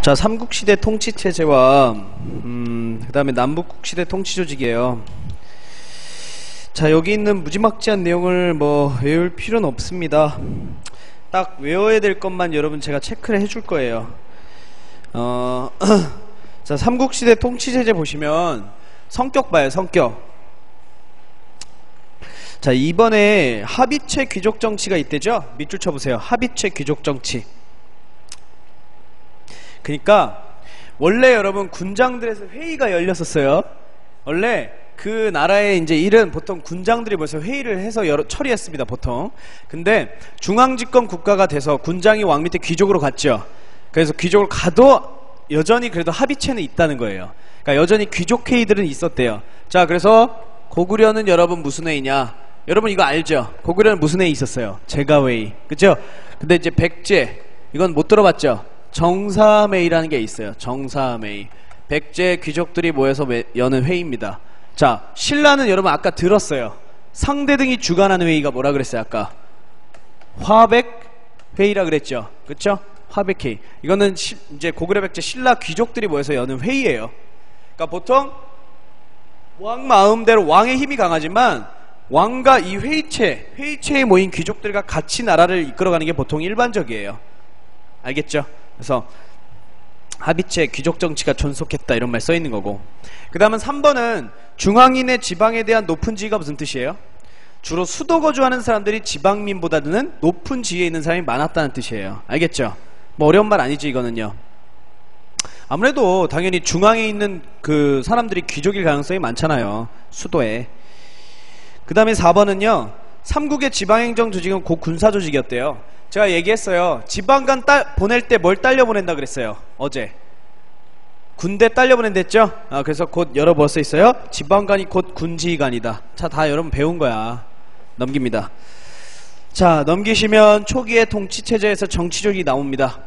자, 삼국시대 통치체제와 그 다음에 남북국시대 통치조직이에요. 자, 여기 있는 무지막지한 내용을 뭐 외울 필요는 없습니다. 딱 외워야 될 것만 여러분 제가 체크를 해줄 거예요. 자, 삼국시대 통치체제 보시면 성격 봐요, 성격. 자, 이번에 합의체 귀족정치가 있대죠? 밑줄 쳐보세요. 합의체 귀족정치. 그러니까 원래 여러분 군장들에서 회의가 열렸었어요. 원래 그 나라의 이제 일은 보통 군장들이 모여서 회의를 해서 처리했습니다, 보통. 근데 중앙집권 국가가 돼서 군장이 왕 밑에 귀족으로 갔죠. 그래서 귀족을 가도 여전히 그래도 합의체는 있다는 거예요. 그러니까 여전히 귀족 회의들은 있었대요. 자, 그래서 고구려는 여러분 무슨 회의냐? 여러분 이거 알죠? 고구려는 무슨 회의 있었어요? 제가회의, 그죠? 근데 이제 백제, 이건 못 들어봤죠? 정사회의라는 게 있어요. 정사회의. 백제 귀족들이 모여서 여는 회의입니다. 자, 신라는 여러분 아까 들었어요. 상대 등이 주관하는 회의가 뭐라 그랬어요? 아까 화백회의라 그랬죠. 그쵸? 화백회의. 이거는 이제 고구려 백제 신라 귀족들이 모여서 여는 회의예요. 그러니까 보통 왕 마음대로 왕의 힘이 강하지만 왕과 이 회의체에 모인 귀족들과 같이 나라를 이끌어가는 게 보통 일반적이에요. 알겠죠? 그래서 합의체 귀족정치가 존속했다 이런 말 써있는 거고, 그 다음은 3번은 중앙인의 지방에 대한 높은 지위가 무슨 뜻이에요? 주로 수도 거주하는 사람들이 지방민보다는 높은 지위에 있는 사람이 많았다는 뜻이에요. 알겠죠? 뭐 어려운 말 아니지 이거는요. 아무래도 당연히 중앙에 있는 그 사람들이 귀족일 가능성이 많잖아요, 수도에. 그 다음에 4번은요 삼국의 지방행정 조직은 곧 군사조직이었대요. 제가 얘기했어요. 지방간 보낼 때 뭘 딸려 보낸다 그랬어요, 어제. 군대 딸려 보낸댔죠? 그래서 곧 여러 번 써 있어요. 지방간이 곧 군지휘관이다. 자, 다 여러분 배운 거야. 넘깁니다. 자, 넘기시면 초기의 통치체제에서 정치조직이 나옵니다.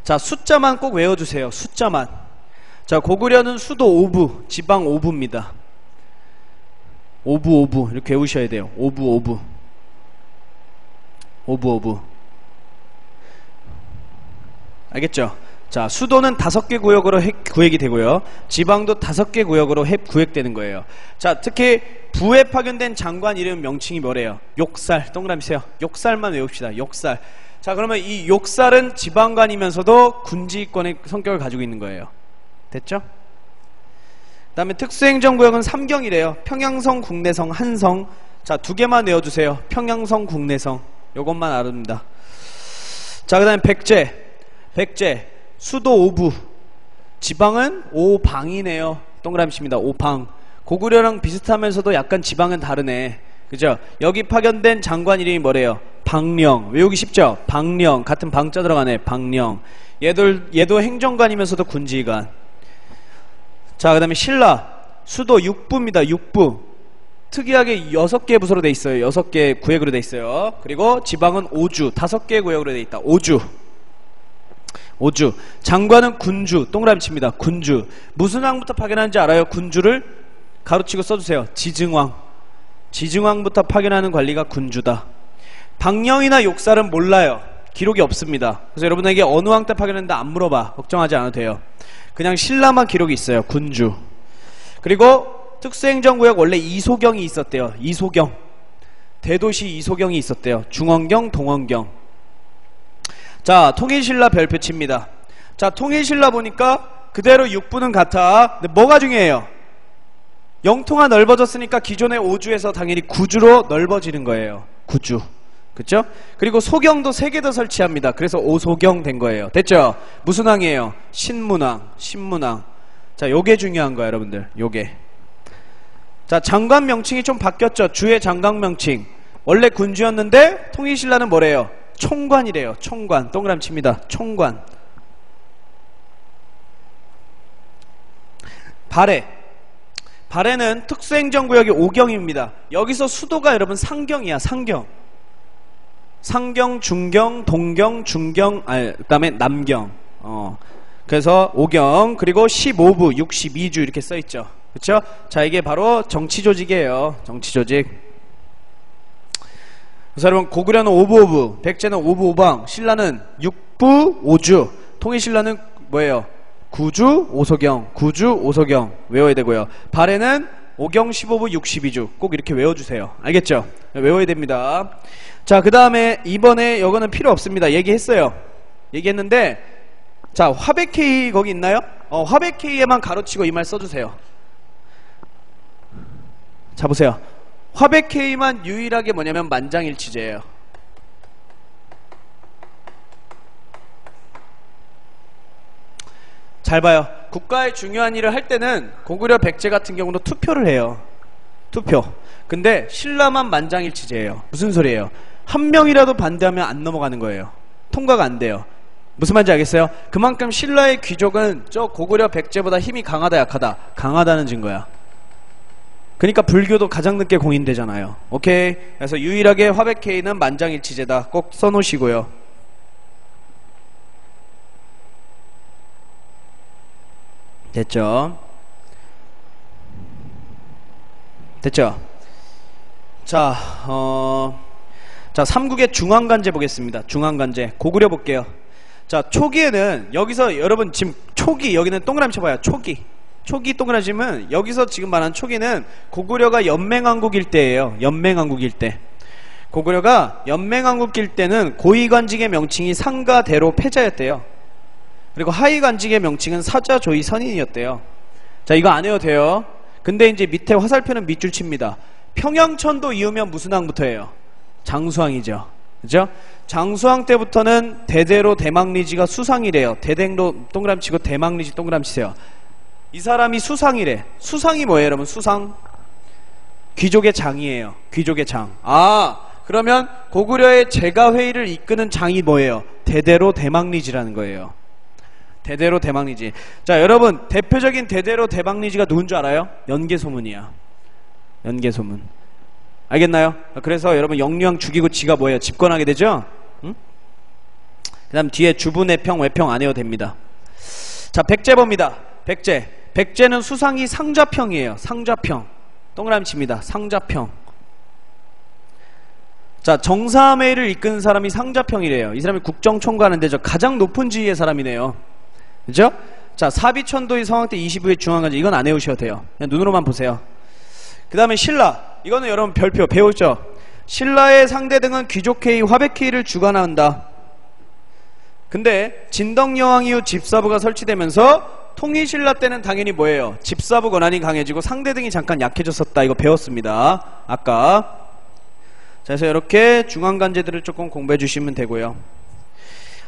자, 숫자만 꼭 외워주세요. 숫자만. 자, 고구려는 수도 5부, 지방 5부입니다. 5부 이렇게 외우셔야 돼요. 5부. 알겠죠? 자, 수도는 5개 구역으로 구획이 되고요, 지방도 5개 구역으로 구획되는 거예요. 자, 특히 부에 파견된 장관 이름 명칭이 뭐래요? 욕살. 동그라미 세요. 욕살만 외웁시다. 욕살. 자, 그러면 이 욕살은 지방관이면서도 군지권의 성격을 가지고 있는 거예요. 됐죠? 그 다음에 특수행정구역은 3경이래요. 평양성, 국내성, 한성. 자, 2개만 외워주세요. 평양성, 국내성. 요것만 알아둡니다. 자, 그 다음에 백제 수도 5부, 지방은 5방이네요. 동그라미 칩니다. 5방. 고구려랑 비슷하면서도 약간 지방은 다르네, 그죠? 여기 파견된 장관 이름이 뭐래요? 방령. 외우기 쉽죠? 방령. 같은 방자 들어가네. 방령. 얘도 행정관이면서도 군지휘관. 자, 그 다음에 신라 수도 6부입니다. 6부. 특이하게 6개의 부서로 돼 있어요. 6개 구역으로 돼 있어요. 그리고 지방은 5주, 5개의 구역으로 돼 있다. 5주. 장관은 군주. 동그라미 칩니다. 군주. 무슨 왕부터 파견하는지 알아요? 군주를 가로치고 써주세요. 지증왕부터 파견하는 관리가 군주다. 방령이나 욕살은 몰라요. 기록이 없습니다. 그래서 여러분에게 어느 왕 때 파견했는데 안 물어봐. 걱정하지 않아도 돼요. 그냥 신라만 기록이 있어요. 군주. 그리고 특수행정구역 원래 이소경이 있었대요. 이소경. 대도시 이소경이 있었대요. 중원경, 동원경. 자, 통일신라 별표 칩니다. 자, 통일신라 보니까 그대로 6부는 같아. 근데 뭐가 중요해요? 영토가 넓어졌으니까 기존의 5주에서 당연히 9주로 넓어지는 거예요. 9주. 그쵸? 그리고 소경도 3개 더 설치합니다. 그래서 오소경 된 거예요. 됐죠? 무슨 왕이에요? 신문왕. 자, 요게 중요한 거야, 여러분들. 요게. 자, 장관 명칭이 좀 바뀌었죠. 주의 장관 명칭. 원래 군주였는데 통일신라는 뭐래요? 총관이래요. 총관. 동그라미 칩니다. 총관. 발해는 특수행정구역이 5경입니다. 여기서 수도가 여러분 상경이야. 상경, 중경, 동경, 중경, 그 다음에 남경. 그래서 5경. 그리고 15부, 62주 이렇게 써있죠. 그쵸? 자, 이게 바로 정치조직이에요. 정치조직. 그래서 여러분 고구려는 5부, 백제는 5부 5방, 신라는 6부 5주, 통일신라는 뭐예요? 구주 오소경, 구주 오소경 외워야 되고요. 발에는 오경 15부 62주 꼭 이렇게 외워주세요. 알겠죠? 외워야 됩니다. 자, 그 다음에 이번에 이거는 필요 없습니다. 얘기했어요. 얘기했는데, 자, 화백회의 거기 있나요? 화백회의에만 가로치고 이 말 써주세요. 자, 보세요. 화백회의만 유일하게 뭐냐면 만장일치제예요. 잘 봐요. 국가의 중요한 일을 할 때는 고구려 백제 같은 경우도 투표를 해요. 투표. 근데 신라만 만장일치제예요. 무슨 소리예요? 한 명이라도 반대하면 안 넘어가는 거예요. 통과가 안 돼요. 무슨 말인지 알겠어요? 그만큼 신라의 귀족은 저 고구려 백제보다 힘이 강하다 약하다? 강하다는 증거야. 그러니까 불교도 가장 늦게 공인되잖아요. 오케이? 그래서 유일하게 화백회의는 만장일치제다. 꼭 써놓으시고요. 됐죠? 됐죠? 자, 자, 삼국의 중앙간제 보겠습니다. 중앙간제. 고구려 볼게요. 자, 초기에는, 여기서 여러분 지금 초기, 여기는 동그라미 쳐봐요. 초기. 초기 동그라미 치면, 여기서 지금 말한 초기는 고구려가 연맹왕국일 때예요. 연맹왕국일 때. 고구려가 연맹왕국일 때는 고위관직의 명칭이 상가, 대로, 패자였대요. 그리고 하위관직의 명칭은 사자, 조이, 선인이었대요. 자, 이거 안 해도 돼요. 근데 이제 밑에 화살표는 밑줄 칩니다. 평양천도 이으면 무슨 왕부터 해요? 장수왕이죠. 그죠? 장수왕 때부터는 대대로 대망리지가 수상이래요. 대댕로 동그라미 치고 대망리지 동그라미 치세요. 이 사람이 수상이래. 수상이 뭐예요, 여러분? 수상? 귀족의 장이에요. 귀족의 장. 아, 그러면 고구려의 제가회의를 이끄는 장이 뭐예요? 대대로 대망리지라는 거예요. 대대로 대망리지. 자, 여러분 대표적인 대대로 대망리지가 누군 줄 알아요? 연개소문이야. 연개소문. 알겠나요? 그래서 여러분 영유왕 죽이고 지가 뭐예요? 집권하게 되죠? 응? 그 다음 뒤에 주부, 내평, 외평 안 해도 됩니다. 자, 백제 봅니다. 백제. 백제는 수상이 상좌평이에요. 상좌평. 동그라미 칩니다. 상좌평. 자, 정사회의를 이끄는 사람이 상좌평이래요. 이 사람이 국정총괄하는데 저 가장 높은 지위의 사람이네요. 그죠? 자, 사비천도의 성황 때 25회 중앙간제. 이건 안 외우셔도 돼요. 그냥 눈으로만 보세요. 그 다음에 신라. 이거는 여러분 별표 배웠죠? 신라의 상대 등은 귀족회의, 화백회의를 주관한다. 근데 진덕여왕 이후 집사부가 설치되면서 통일신라 때는 당연히 뭐예요? 집사부 권한이 강해지고 상대 등이 잠깐 약해졌었다. 이거 배웠습니다. 아까. 자, 그래서 이렇게 중앙간제들을 조금 공부해 주시면 되고요.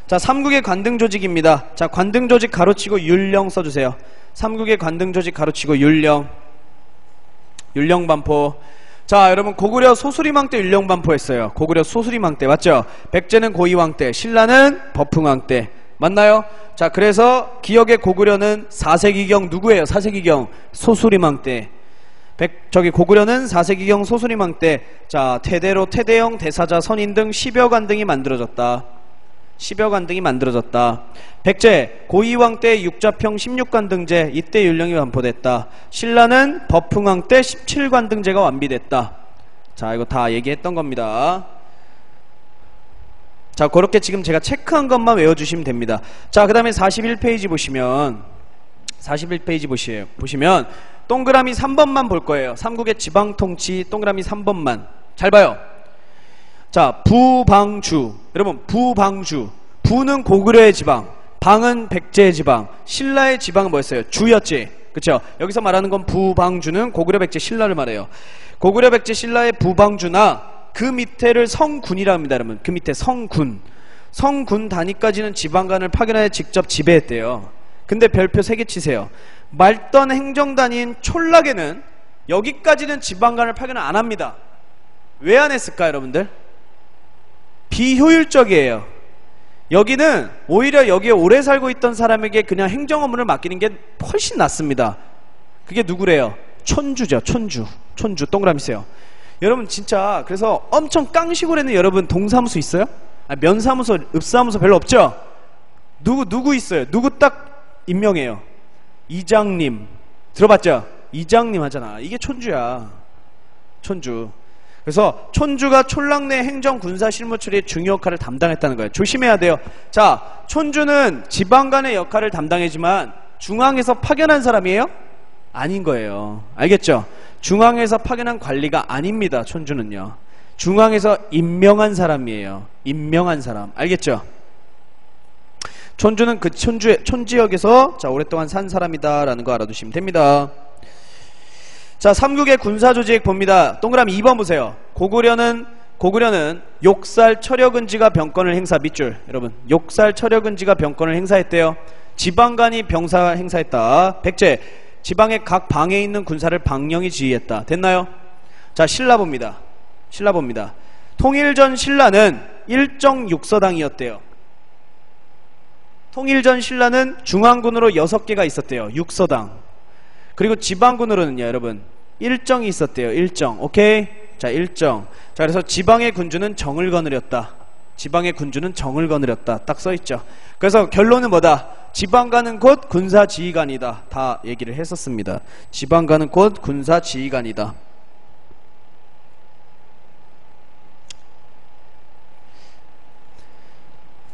자, 삼국의 관등조직입니다. 자, 관등조직 가로치고 율령 써주세요. 삼국의 관등조직 가로치고 율령. 율령반포. 자, 여러분 고구려 소수리망 때 율령반포 했어요. 고구려 소수리망 때 맞죠? 백제는 고이왕 때, 신라는 버풍왕 때. 맞나요? 자, 그래서 기억의 고구려는 4세기경 누구예요? 4세기경 소수리망 때. 저기 고구려는 4세기경 소수리망 때. 자, 태대로 태대형, 대사자, 선인 등 10여 관 등이 만들어졌다. 10여 관 등이 만들어졌다. 백제 고이왕 때 육자평 16관 등제. 이때 율령이 반포됐다. 신라는 버풍왕 때 17관 등제가 완비됐다. 자, 이거 다 얘기했던 겁니다. 자, 그렇게 지금 제가 체크한 것만 외워주시면 됩니다. 자, 그 다음에 41페이지 보시면 41페이지 보시면 동그라미 3번만 볼 거예요. 삼국의 지방통치 동그라미 3번만. 잘 봐요. 자, 부방주. 여러분 부방주. 부는 고구려의 지방, 방은 백제의 지방, 신라의 지방은 뭐였어요? 주였지. 그쵸? 여기서 말하는 건 부방주는 고구려 백제 신라를 말해요. 고구려 백제 신라의 부방주나 그 밑에를 성군이라 합니다. 여러분 그 밑에 성군. 성군 단위까지는 지방관을 파견하여 직접 지배했대요. 근데 별표 3개 치세요. 말던 행정단위인 촌락에는 여기까지는 지방관을 파견을 안 합니다. 왜 안 했을까 여러분들? 비효율적이에요. 여기는 오히려 여기에 오래 살고 있던 사람에게 그냥 행정 업무를 맡기는 게 훨씬 낫습니다. 그게 누구래요? 촌주죠. 촌주. 촌주 동그라미 세요. 여러분 진짜 그래서 엄청 깡시골 에는 여러분 동사무소 있어요? 면사무소, 읍사무소 별로 없죠? 누구 있어요? 누구 딱 임명해요? 이장님. 들어봤죠? 이장님 하잖아. 이게 촌주야. 촌주. 그래서 촌주가 촌락 내 행정, 군사, 실무 처리의 중요 역할을 담당했다는 거예요. 조심해야 돼요. 자, 촌주는 지방 간의 역할을 담당했지만 중앙에서 파견한 사람이에요? 아닌 거예요. 알겠죠? 중앙에서 파견한 관리가 아닙니다. 촌주는요. 중앙에서 임명한 사람이에요. 임명한 사람. 알겠죠? 촌주는 그 촌지역에서 자, 오랫동안 산 사람이다라는 거 알아두시면 됩니다. 자, 삼국의 군사조직 봅니다. 동그라미 2번 보세요. 고구려는 욕살 철여근지가 병권을 행사. 밑줄 여러분, 욕살 철여근지가 병권을 행사했대요. 지방간이 병사 행사했다. 백제, 지방의 각 방에 있는 군사를 방령이 지휘했다. 됐나요? 자, 신라 봅니다. 신라 봅니다. 통일전 신라는 일정 육서당이었대요. 통일전 신라는 중앙군으로 6개가 있었대요. 육서당. 그리고 지방군으로는요, 여러분, 일정이 있었대요. 일정. 오케이? 자, 일정. 자, 그래서 지방의 군주는 정을 거느렸다. 지방의 군주는 정을 거느렸다. 딱 써있죠. 그래서 결론은 뭐다? 지방가는 곧 군사지휘관이다. 다 얘기를 했었습니다. 지방가는 곧 군사지휘관이다.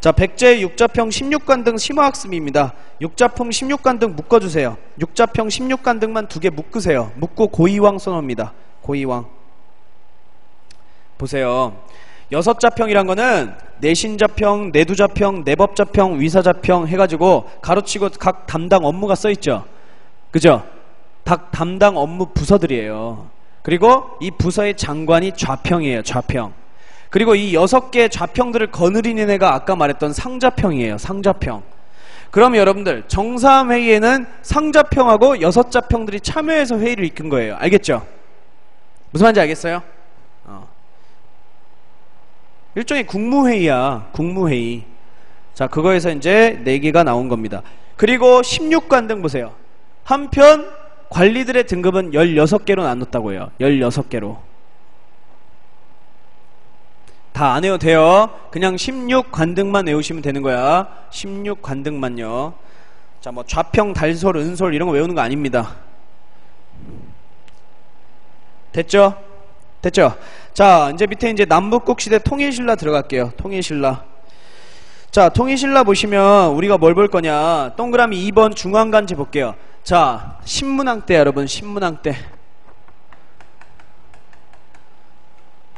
자, 백제의 육자평 16관 등 심화학습입니다. 육자평 16관 등 묶어주세요. 육자평 16관 등만 2개 묶으세요. 묶고 고이왕 써놓습니다. 고이왕. 보세요. 6자평이란 거는 내신자평, 내두자평, 내법자평, 위사자평 해가지고 가로치고 각 담당 업무가 써있죠. 그죠? 각 담당 업무 부서들이에요. 그리고 이 부서의 장관이 좌평이에요. 좌평. 그리고 이 6개의 좌평들을 거느리는 애가 아까 말했던 상자평이에요. 상자평. 그럼 여러분들 정사회의에는 상자평하고 6자평들이 참여해서 회의를 이끈 거예요. 알겠죠? 무슨 말인지 알겠어요? 일종의 국무회의야. 국무회의. 자, 그거에서 이제 4개가 나온 겁니다. 그리고 16관 등 보세요. 한편 관리들의 등급은 16개로 나눴다고 해요. 16개로. 다 안 외워도 돼요. 그냥 16관등만 외우시면 되는 거야. 16관등만요. 자, 뭐 좌평, 달솔, 은솔 이런 거 외우는 거 아닙니다. 됐죠? 됐죠? 자, 이제 밑에 이제 남북국시대 통일신라 들어갈게요. 통일신라. 자, 통일신라 보시면 우리가 뭘 볼 거냐. 동그라미 2번 중앙간지 볼게요. 자, 신문왕 때 여러분, 신문왕 때.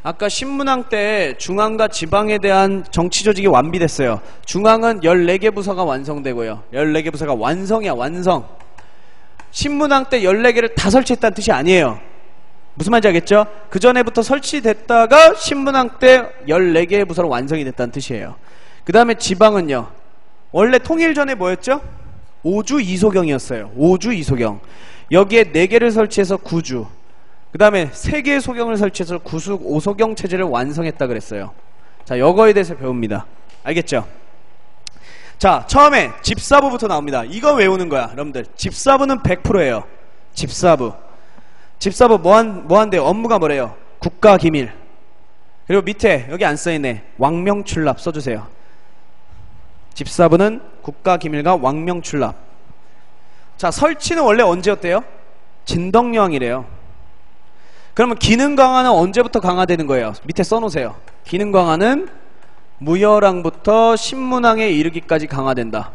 아까 신문왕 때 중앙과 지방에 대한 정치 조직이 완비됐어요. 중앙은 14개 부서가 완성되고요. 14개 부서가 완성이야, 완성. 신문왕 때 14개를 다 설치했다는 뜻이 아니에요. 무슨 말인지 알겠죠? 그 전에부터 설치됐다가 신문왕 때 14개의 부서로 완성이 됐다는 뜻이에요. 그 다음에 지방은요. 원래 통일 전에 뭐였죠? 5주 2소경이었어요. 5주 2소경. 여기에 4개를 설치해서 9주. 그 다음에 3개의 소경을 설치해서 9수 5소경 체제를 완성했다 그랬어요. 자, 요거에 대해서 배웁니다. 알겠죠? 자, 처음에 집사부부터 나옵니다. 이거 외우는 거야, 여러분들. 집사부는 100%예요. 집사부. 집사부 뭐한대요? 업무가 뭐래요? 국가기밀. 그리고 밑에 여기 안 써있네. 왕명출납 써주세요. 집사부는 국가기밀과 왕명출납. 자, 설치는 원래 언제였대요? 진덕여왕이래요. 그러면 기능 강화는 언제부터 강화되는 거예요? 밑에 써놓으세요. 기능 강화는 무열왕부터 신문왕에 이르기까지 강화된다.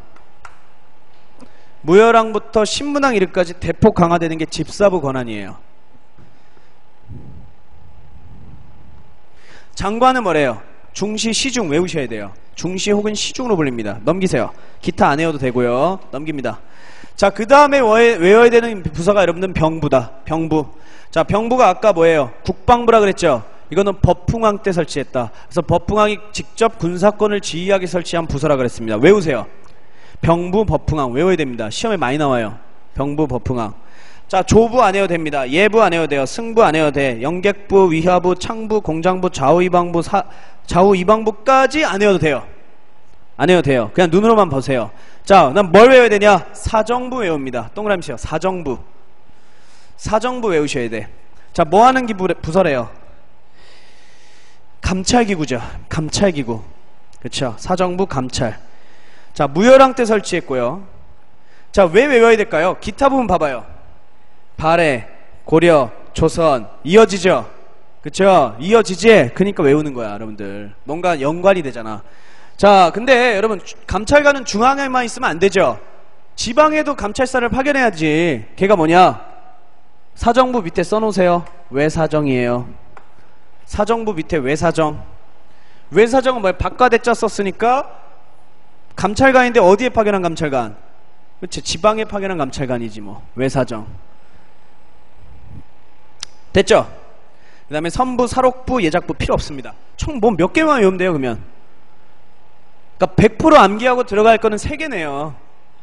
무열왕부터 신문왕 이르기까지 대폭 강화되는 게 집사부 권한이에요. 장관은 뭐래요? 중시, 시중 외우셔야 돼요. 중시 혹은 시중으로 불립니다. 넘기세요. 기타 안 외워도 되고요. 넘깁니다. 자, 그 다음에 외워야 되는 부서가 여러분들 병부다. 병부. 자, 병부가 아까 뭐예요? 국방부라 그랬죠? 이거는 법흥왕 때 설치했다. 그래서 법흥왕이 직접 군사권을 지휘하게 설치한 부서라 그랬습니다. 외우세요. 병부, 법흥왕 외워야 됩니다. 시험에 많이 나와요. 병부, 법흥왕. 자, 조부 안 해도 됩니다. 예부 안 해도 돼요. 승부 안 해도 돼. 영객부, 위하부, 창부, 공장부, 좌우이방부, 좌우이방부까지 안 해도 돼요. 안 해도 돼요. 그냥 눈으로만 보세요. 자, 난 뭘 외워야 되냐? 사정부 외웁니다. 동그라미 치요. 사정부. 사정부 외우셔야 돼. 자, 뭐 하는 부서래요? 감찰기구죠. 감찰기구. 그쵸? 사정부 감찰. 자, 무열왕 때 설치했고요. 자, 왜 외워야 될까요? 기타 부분 봐봐요. 발해, 고려, 조선 이어지죠? 그쵸? 이어지지? 그니까 외우는 거야, 여러분들. 뭔가 연관이 되잖아. 자, 근데 여러분, 감찰관은 중앙에만 있으면 안 되죠? 지방에도 감찰사를 파견해야지. 걔가 뭐냐? 사정부 밑에 써놓으세요. 외사정이에요. 사정부 밑에 외사정. 외사정은 뭐야? 바깥에자 썼으니까 감찰관인데 어디에 파견한 감찰관? 그치? 지방에 파견한 감찰관이지 뭐. 외사정. 됐죠? 그 다음에 선부, 사록부, 예작부 필요 없습니다. 총 뭐 몇 개만 외우면 돼요, 그러면. 그러니까 100% 암기하고 들어갈 거는 3개네요.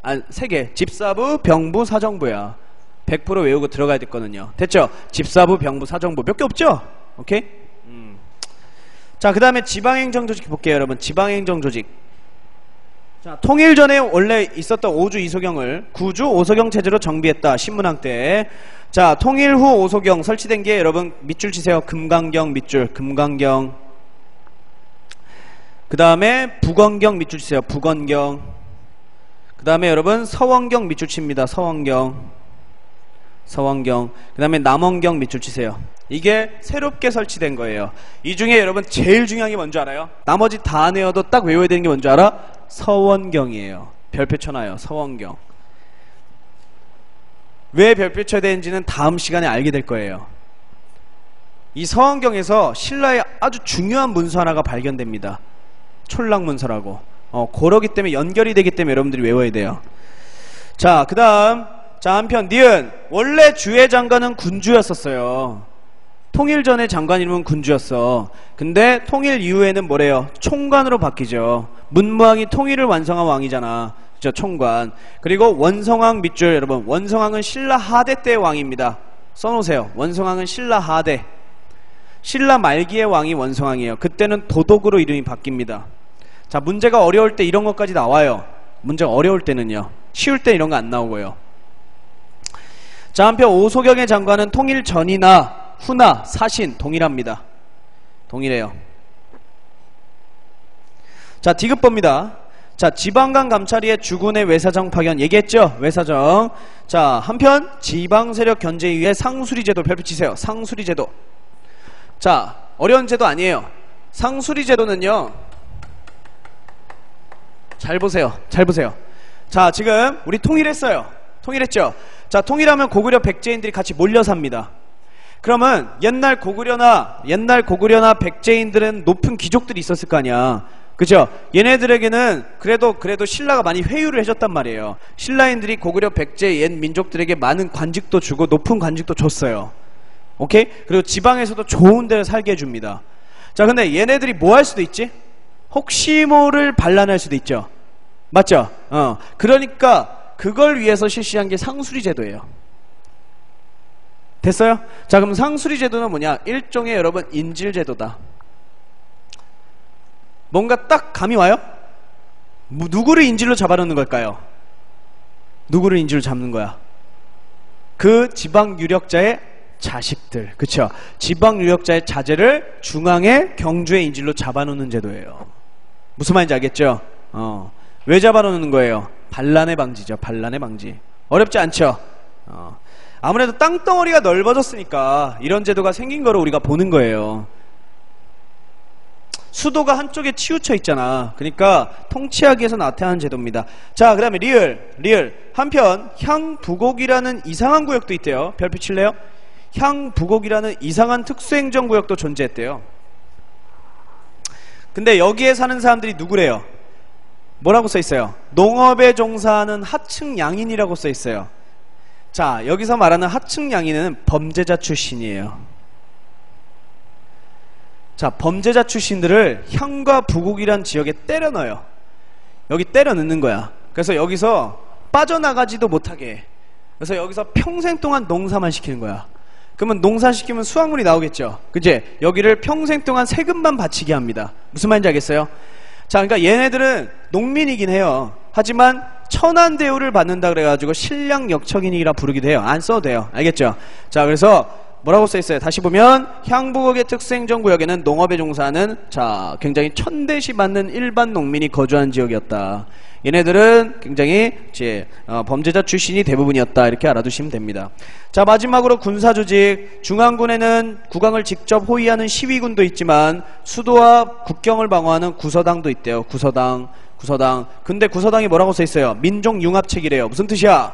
아, 3개. 집사부, 병부, 사정부야. 100% 외우고 들어가야 될 거는요. 됐죠? 집사부, 병부, 사정부. 몇 개 없죠? 오케이? 자, 그 다음에 지방행정조직 볼게요, 여러분. 지방행정조직. 자, 통일 전에 원래 있었던 5주 2소경을 9주 5소경 체제로 정비했다. 신문학 때. 자, 통일 후 5소경 설치된 게 여러분 밑줄 치세요. 금강경 밑줄. 금강경. 그 다음에 북원경 밑줄 치세요. 북원경. 그 다음에 여러분 서원경 밑줄 칩니다. 서원경. 서원경. 그 다음에 남원경 밑줄 치세요. 이게 새롭게 설치된 거예요. 이 중에 여러분 제일 중요한 게 뭔지 알아요? 나머지 다 안 외워도 딱 외워야 되는 게 뭔지 알아? 서원경이에요. 별표 쳐놔요. 서원경. 왜 별표 쳐야 되는지는 다음 시간에 알게 될 거예요. 이 서원경에서 신라의 아주 중요한 문서 하나가 발견됩니다. 촐락문서라고. 그러기 때문에 연결이 되기 때문에 여러분들이 외워야 돼요. 자, 그 다음. 자, 한편 니은. 원래 주의 장관은 군주였었어요. 통일 전에 장관 이름은 군주였어. 근데 통일 이후에는 뭐래요? 총관으로 바뀌죠. 문무왕이 통일을 완성한 왕이잖아. 그죠? 총관. 그리고 원성왕 밑줄 여러분. 원성왕은 신라 하대 때의 왕입니다. 써놓으세요. 원성왕은 신라 하대. 신라 말기의 왕이 원성왕이에요. 그때는 도독으로 이름이 바뀝니다. 자, 문제가 어려울 때 이런 것까지 나와요. 문제가 어려울 때는요. 쉬울 때 이런 거 안 나오고요. 자, 한편 오소경의 장관은 통일 전이나 후나 사신 동일합니다. 동일해요. 자, 디귿봅니다. 자, 지방간 감찰위의 주군의 외사정 파견 얘기했죠? 외사정. 자, 한편 지방세력 견제위의 상수리제도 별표 치세요. 상수리제도. 자, 어려운 제도 아니에요. 상수리제도는요, 잘 보세요. 잘 보세요. 자, 지금 우리 통일했어요. 통일했죠? 자, 통일하면 고구려 백제인들이 같이 몰려 삽니다. 그러면 옛날 고구려나 백제인들은 높은 귀족들이 있었을 거 아니야. 그죠? 얘네들에게는 그래도 신라가 많이 회유를 해줬단 말이에요. 신라인들이 고구려 백제 옛 민족들에게 많은 관직도 주고 높은 관직도 줬어요. 오케이? 그리고 지방에서도 좋은 데를 살게 해줍니다. 자, 근데 얘네들이 뭐 할 수도 있지? 혹시 모를 반란할 수도 있죠. 맞죠? 그러니까 그걸 위해서 실시한 게 상수리 제도예요. 됐어요? 자, 그럼 상수리 제도는 뭐냐? 일종의 여러분 인질 제도다. 뭔가 딱 감이 와요? 누구를 인질로 잡아놓는 걸까요? 누구를 인질로 잡는 거야? 그 지방 유력자의 자식들. 그쵸? 지방 유력자의 자제를 중앙에 경주의 인질로 잡아놓는 제도예요. 무슨 말인지 알겠죠? 왜 잡아놓는 거예요? 반란의 방지죠. 반란의 방지. 어렵지 않죠? 아무래도 땅덩어리가 넓어졌으니까 이런 제도가 생긴 거로 우리가 보는 거예요. 수도가 한쪽에 치우쳐 있잖아. 그러니까 통치하기 위해서 나타나는 제도입니다. 자, 그 다음에 리을. 한편 향부곡이라는 이상한 구역도 있대요. 별표 칠래요? 향부곡이라는 이상한 특수행정구역도 존재했대요. 근데 여기에 사는 사람들이 누구래요? 뭐라고 써있어요? 농업에 종사하는 하층 양인이라고 써있어요. 자, 여기서 말하는 하층 양인은 범죄자 출신이에요. 자, 범죄자 출신들을 향과 부곡이란 지역에 때려 넣어요. 여기 때려 넣는 거야. 그래서 여기서 빠져나가지도 못하게 해. 그래서 여기서 평생 동안 농사만 시키는 거야. 그러면 농사시키면 수확물이 나오겠죠. 그치? 여기를 평생 동안 세금만 바치게 합니다. 무슨 말인지 알겠어요? 자, 그러니까 얘네들은 농민이긴 해요. 하지만 천안대우를 받는다 그래가지고 신량역척인이라 부르기도 해요. 안 써도 돼요. 알겠죠? 자, 그래서 뭐라고 써있어요? 다시 보면 향부곡의 특수행정구역에는 농업에 종사하는 자 굉장히 천대시 받는 일반 농민이 거주한 지역이었다. 얘네들은 굉장히 이제 범죄자 출신이 대부분이었다 이렇게 알아두시면 됩니다. 자, 마지막으로 군사조직. 중앙군에는 국왕을 직접 호위하는 시위군도 있지만 수도와 국경을 방어하는 구서당도 있대요. 구서당. 근데 구서당이 뭐라고 써있어요? 민족융합책이래요. 무슨 뜻이야?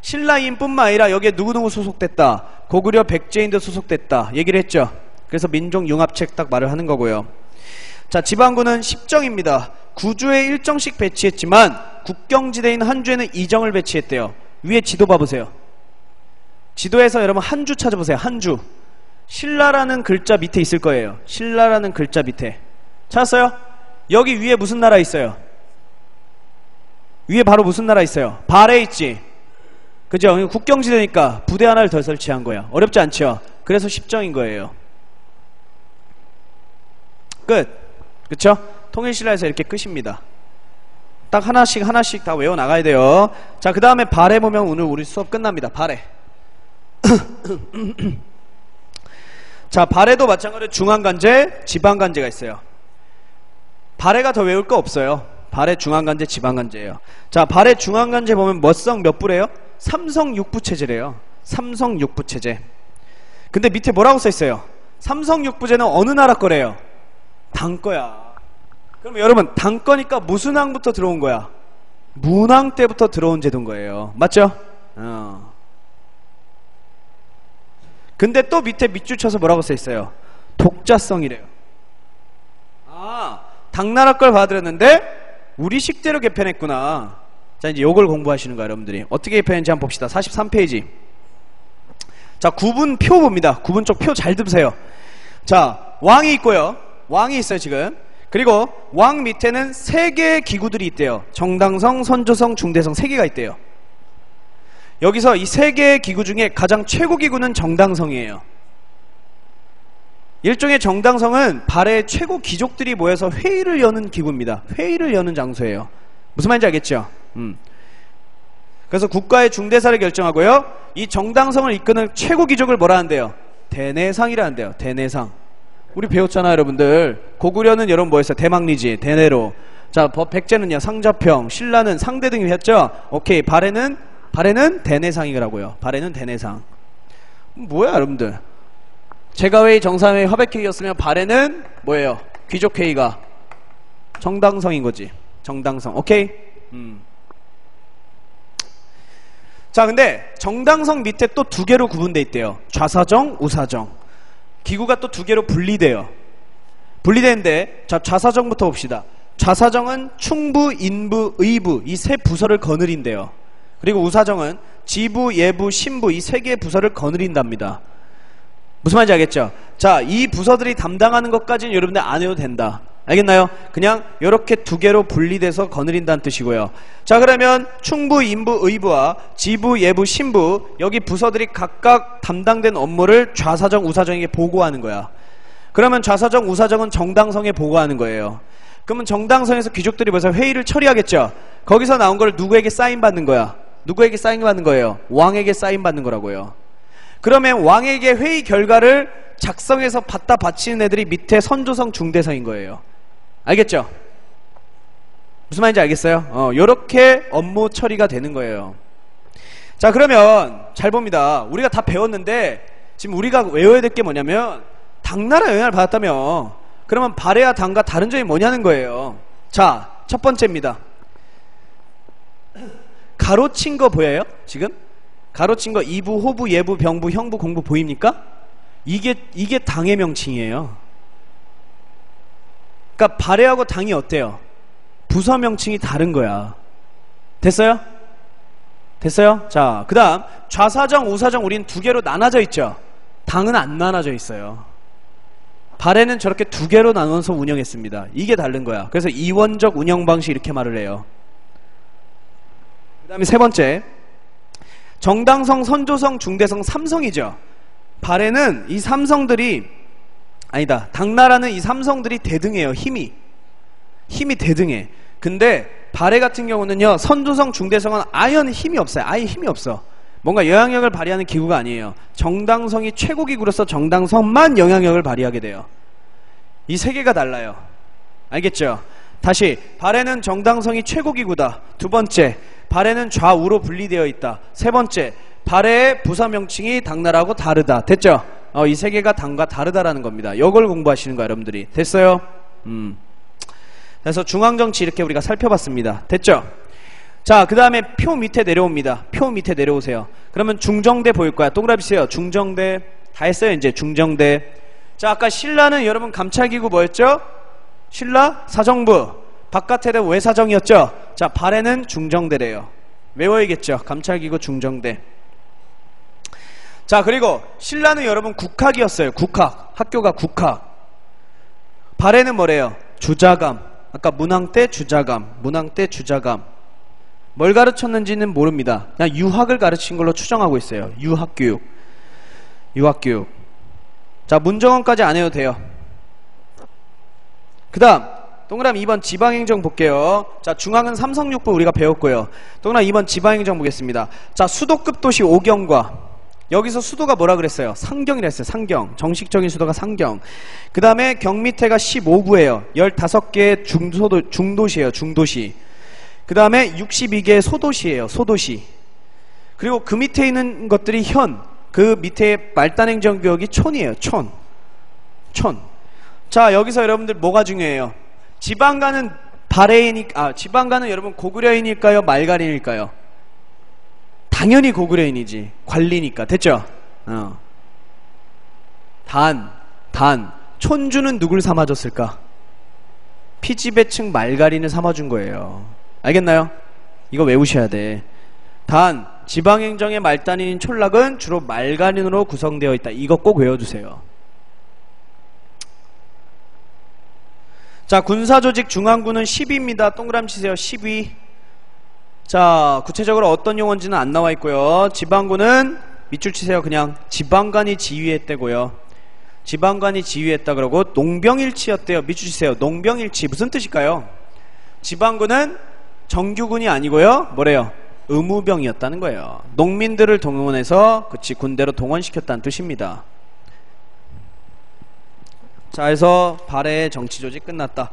신라인뿐만 아니라 여기에 누구누구 소속됐다, 고구려 백제인도 소속됐다 얘기를 했죠. 그래서 민족융합책 딱 말을 하는 거고요. 자, 지방군은 10정입니다. 구주에 1정씩 배치했지만 국경지대인 한주에는 2정을 배치했대요. 위에 지도 봐보세요. 지도에서 여러분 한주 찾아보세요. 한주. 신라라는 글자 밑에 있을 거예요. 신라라는 글자 밑에 찾았어요? 여기 위에 무슨 나라 있어요? 위에 바로 무슨 나라 있어요? 발해 있지. 그죠? 국경지대니까 부대 하나를 더 설치한 거야. 어렵지 않죠? 그래서 10정인 거예요. 끝. 그쵸? 통일신라에서 이렇게 끝입니다. 딱 하나씩 다 외워나가야 돼요. 자, 그 다음에 발해 보면 오늘 우리 수업 끝납니다. 발해. 자, 발해도 마찬가지로 중앙관제, 지방관제가 있어요. 발해가 더 외울 거 없어요. 발해 중앙관제, 지방관제예요. 자, 발해 중앙관제 보면 몇성 몇 부래요? 삼성육부체제래요. 삼성육부체제. 근데 밑에 뭐라고 써있어요? 삼성육부제는 어느 나라 거래요? 당 거야. 그럼 여러분, 당 거니까 무슨 항부터 들어온 거야? 문항 때부터 들어온 제도인 거예요. 맞죠? 근데 또 밑에 밑줄 쳐서 뭐라고 써있어요? 독자성이래요. 아, 당나라 걸 봐드렸는데 우리 식대로 개편했구나. 자, 이제 요걸 공부하시는 거야, 여러분들이. 어떻게 개편했는지 한번 봅시다. 43페이지. 자, 구분표 봅니다. 구분 쪽 표 잘 드세요. 자, 왕이 있고요. 왕이 있어요, 지금. 그리고 왕 밑에는 3개의 기구들이 있대요. 정당성, 선조성, 중대성 3개가 있대요. 여기서 이 3개의 기구 중에 가장 최고 기구는 정당성이에요. 일종의 정당성은 발해의 최고 귀족들이 모여서 회의를 여는 기구입니다. 회의를 여는 장소예요. 무슨 말인지 알겠죠? 그래서 국가의 중대사를 결정하고요. 이 정당성을 이끄는 최고 귀족을 뭐라 한대요? 대내상이라 한대요. 대내상. 우리 배웠잖아요, 여러분들. 고구려는 여러분 뭐였어요? 대망리지, 대내로. 자, 백제는요, 상자평, 신라는 상대등이 했죠? 오케이. 발해는 대내상이라고요. 발해는 대내상. 뭐야, 여러분들? 제가회의, 정상회의, 화백회의였으면 발해는 뭐예요? 귀족회의가 정당성인 거지. 정당성. 오케이? 자, 근데 정당성 밑에 또 2개로 구분돼 있대요. 좌사정, 우사정. 기구가 또 2개로 분리돼요. 분리되는데, 자, 좌사정부터 봅시다. 좌사정은 충부, 인부, 의부 이 3 부서를 거느린대요. 그리고 우사정은 지부, 예부, 신부 이 3개의 부서를 거느린답니다. 무슨 말인지 알겠죠? 자, 이 부서들이 담당하는 것까지는 여러분들 안 해도 된다. 알겠나요? 그냥 이렇게 2개로 분리돼서 거느린다는 뜻이고요. 자, 그러면 충부, 인부, 의부와 지부, 예부, 신부 여기 부서들이 각각 담당된 업무를 좌사정, 우사정에게 보고하는 거야. 그러면 좌사정, 우사정은 정당성에 보고하는 거예요. 그러면 정당성에서 귀족들이 벌써 회의를 처리하겠죠. 거기서 나온 걸 누구에게 사인받는 거야? 누구에게 사인받는 거예요? 왕에게 사인받는 거라고요. 그러면 왕에게 회의 결과를 작성해서 받다 바치는 애들이 밑에 선조성, 중대성인 거예요. 알겠죠? 무슨 말인지 알겠어요? 요렇게 업무 처리가 되는 거예요. 자, 그러면 잘 봅니다. 우리가 다 배웠는데 지금 우리가 외워야 될 게 뭐냐면 당나라 영향을 받았다며. 그러면 발해와 당과 다른 점이 뭐냐는 거예요. 자, 첫 번째입니다. 가로친 거 보여요? 지금? 가로친 거 이부, 호부, 예부, 병부, 형부, 공부 보입니까? 이게 당의 명칭이에요. 그러니까 발해하고 당이 어때요? 부서 명칭이 다른 거야. 됐어요? 됐어요? 자, 그 다음 좌사정, 우사정 우린 2개로 나눠져 있죠. 당은 안 나눠져 있어요. 발해는 저렇게 2개로 나눠서 운영했습니다. 이게 다른 거야. 그래서 이원적 운영 방식 이렇게 말을 해요. 그 다음에 3번째, 정당성, 선조성, 중대성 3성이죠. 발해는 이 3성들이 아니다. 당나라는 이 3성들이 대등해요. 힘이 대등해. 근데 발해 같은 경우는요, 선조성, 중대성은 아예 힘이 없어요. 아예 힘이 없어. 뭔가 영향력을 발휘하는 기구가 아니에요. 정당성이 최고 기구로서 정당성만 영향력을 발휘하게 돼요. 이 3개가 달라요. 알겠죠? 다시 발해는 정당성이 최고기구다. 두 번째, 발해는 좌우로 분리되어 있다. 세 번째, 발해의 부사 명칭이 당나라하고 다르다. 됐죠? 이 세 개가 당과 다르다라는 겁니다. 이걸 공부하시는 거야, 여러분들이. 됐어요? 그래서 중앙정치 이렇게 우리가 살펴봤습니다. 됐죠? 자, 그 다음에 표 밑에 내려옵니다. 표 밑에 내려오세요. 그러면 중정대 보일 거야. 동그라미 쓰세요. 중정대. 다 했어요, 이제. 중정대. 자, 아까 신라는 여러분 감찰기구 뭐였죠? 신라 사정부. 바깥에는 외사정이었죠? 자, 발해는 중정대래요. 외워야겠죠? 감찰기구 중정대. 자, 그리고 신라는 여러분 국학이었어요. 국학. 학교가 국학. 발해는 뭐래요? 주자감. 아까 문항 때 주자감. 문항 때 주자감. 뭘 가르쳤는지는 모릅니다. 그냥 유학을 가르친 걸로 추정하고 있어요. 유학교육. 유학교육. 자, 문정원까지 안 해도 돼요. 그 다음 동그라미 2번 지방행정 볼게요. 자, 중앙은 삼성육부 우리가 배웠고요. 동그라미 2번 지방행정 보겠습니다. 자, 수도급 도시 5경과 여기서 수도가 뭐라 그랬어요? 상경이라 했어요. 상경. 정식적인 수도가 상경. 그 다음에 경 밑에가 15부예요. 15개의 중도시예요. 중도시. 그 다음에 62개의 소도시예요. 소도시. 그리고 그 밑에 있는 것들이 현. 그 밑에 말단행정구역이 촌이에요. 촌. 촌. 자, 여기서 여러분들 뭐가 중요해요? 지방가는 지방가는 여러분 고구려인일까요? 말갈인일까요? 당연히 고구려인이지. 관리니까. 됐죠? 촌주는 누굴 삼아줬을까? 피지배층 말갈인을 삼아준 거예요. 알겠나요? 이거 외우셔야 돼. 지방행정의 말단인 촌락은 주로 말갈인으로 구성되어 있다. 이거 꼭 외워주세요. 자, 군사조직 중앙군은 10위입니다. 동그라미 치세요. 10위. 자, 구체적으로 어떤 용어인지는 안 나와 있고요. 지방군은 밑줄 치세요. 그냥 지방관이 지휘했대고요. 지방관이 지휘했다 그러고 농병일치였대요. 밑줄 치세요. 농병일치 무슨 뜻일까요? 지방군은 정규군이 아니고요. 뭐래요? 의무병이었다는 거예요. 농민들을 동원해서 군대로 동원시켰다는 뜻입니다. 자, 그래서 발해의 정치조직 끝났다.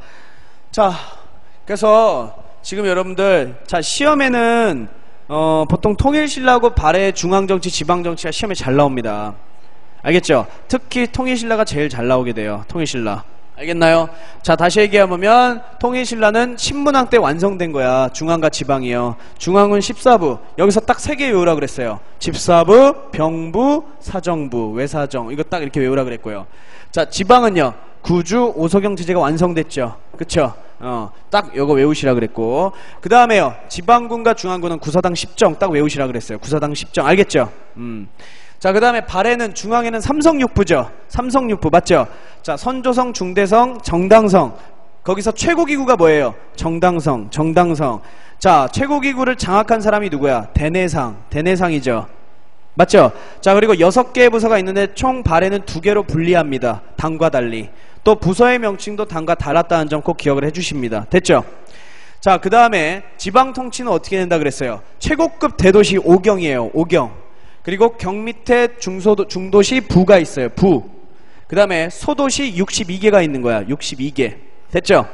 자, 그래서 지금 여러분들, 자, 시험에는 보통 통일신라하고 발해 중앙정치, 지방정치가 시험에 잘 나옵니다. 알겠죠? 특히 통일신라가 제일 잘 나오게 돼요. 통일신라. 알겠나요? 자, 다시 얘기해보면 통일신라는 신문항 때 완성된 거야. 중앙과 지방이요. 중앙은 14부. 여기서 딱 3개 외우라 그랬어요. 집사부, 병부, 사정부, 외사정. 이거 딱 이렇게 외우라 그랬고요. 자, 지방은요. 구주, 오소경 체제가 완성됐죠. 그쵸? 딱 요거 외우시라 그랬고. 그 다음에요. 지방군과 중앙군은 구사당 10정 딱 외우시라 그랬어요. 구사당 10정. 알겠죠? 자, 그 다음에 발해는 중앙에는 삼성육부죠. 삼성육부 맞죠? 자, 선조성, 중대성, 정당성. 거기서 최고기구가 뭐예요? 정당성, 정당성. 자, 최고기구를 장악한 사람이 누구야? 대내상, 대내상이죠. 맞죠? 자, 그리고 6개의 부서가 있는데 총 발해는 2개로 분리합니다. 당과 달리. 또 부서의 명칭도 당과 달랐다는 점 꼭 기억을 해주십니다. 됐죠? 자, 그 다음에 지방통치는 어떻게 된다 그랬어요? 최고급 대도시 5경이에요. 5경. 그리고 경 밑에 중도시 부가 있어요. 부. 그 다음에 소도시 62개가 있는 거야. 62개. 됐죠?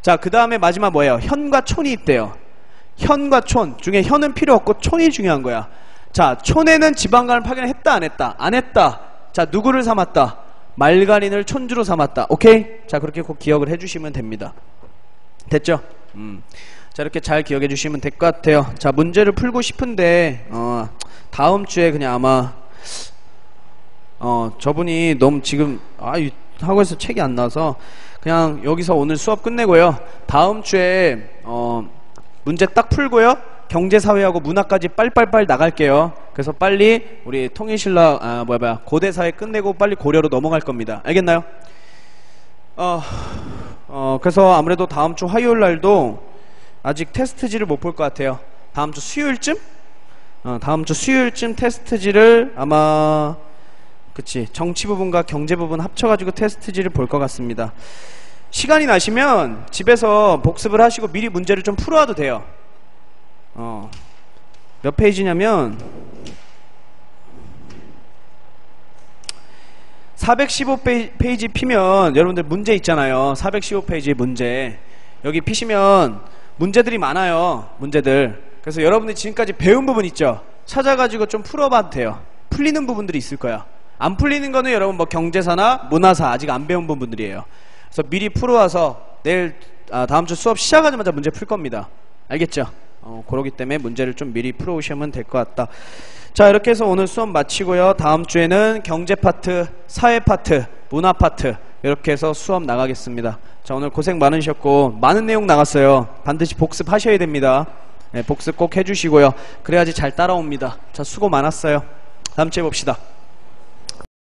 자, 그 다음에 마지막 뭐예요? 현과 촌이 있대요. 현과 촌 중에 현은 필요 없고 촌이 중요한 거야. 자, 촌에는 지방관을 파견했다 안 했다? 안 했다. 자, 누구를 삼았다? 말갈인을 촌주로 삼았다. 오케이? 자, 그렇게 꼭 기억을 해주시면 됩니다. 됐죠? 자, 이렇게 잘 기억해 주시면 될 것 같아요. 자, 문제를 풀고 싶은데 다음 주에 그냥 아마 저분이 너무 지금 학원에서 책이 안 나와서 그냥 여기서 오늘 수업 끝내고요. 다음 주에 문제 딱 풀고요. 경제사회하고 문화까지 빨빨빨 나갈게요. 그래서 빨리 우리 통일신라 고대사회 끝내고 빨리 고려로 넘어갈 겁니다. 알겠나요? 그래서 아무래도 다음 주 화요일 날도 아직 테스트지를 못 볼 것 같아요. 다음 주 수요일쯤? 다음 주 수요일쯤 테스트지를 아마 정치 부분과 경제 부분 합쳐가지고 테스트지를 볼 것 같습니다. 시간이 나시면 집에서 복습을 하시고 미리 문제를 좀 풀어와도 돼요. 몇 페이지냐면 415페이지 피면 여러분들 문제 있잖아요. 415페이지 문제. 여기 피시면 문제들이 많아요. 문제들. 그래서 여러분들이 지금까지 배운 부분 있죠? 찾아가지고 좀 풀어봐도 돼요. 풀리는 부분들이 있을 거야. 안 풀리는 거는 여러분 뭐 경제사나 문화사 아직 안 배운 부분들이에요. 그래서 미리 풀어와서 내일 다음 주 수업 시작하자마자 문제 풀 겁니다. 알겠죠? 그러기 때문에 문제를 좀 미리 풀어오시면 될 것 같다. 자, 이렇게 해서 오늘 수업 마치고요. 다음 주에는 경제 파트, 사회 파트, 문화 파트 이렇게 해서 수업 나가겠습니다. 자, 오늘 고생 많으셨고 많은 내용 나갔어요. 반드시 복습하셔야 됩니다. 네, 복습 꼭 해주시고요. 그래야지 잘 따라옵니다. 자, 수고 많았어요. 다음 주에 봅시다.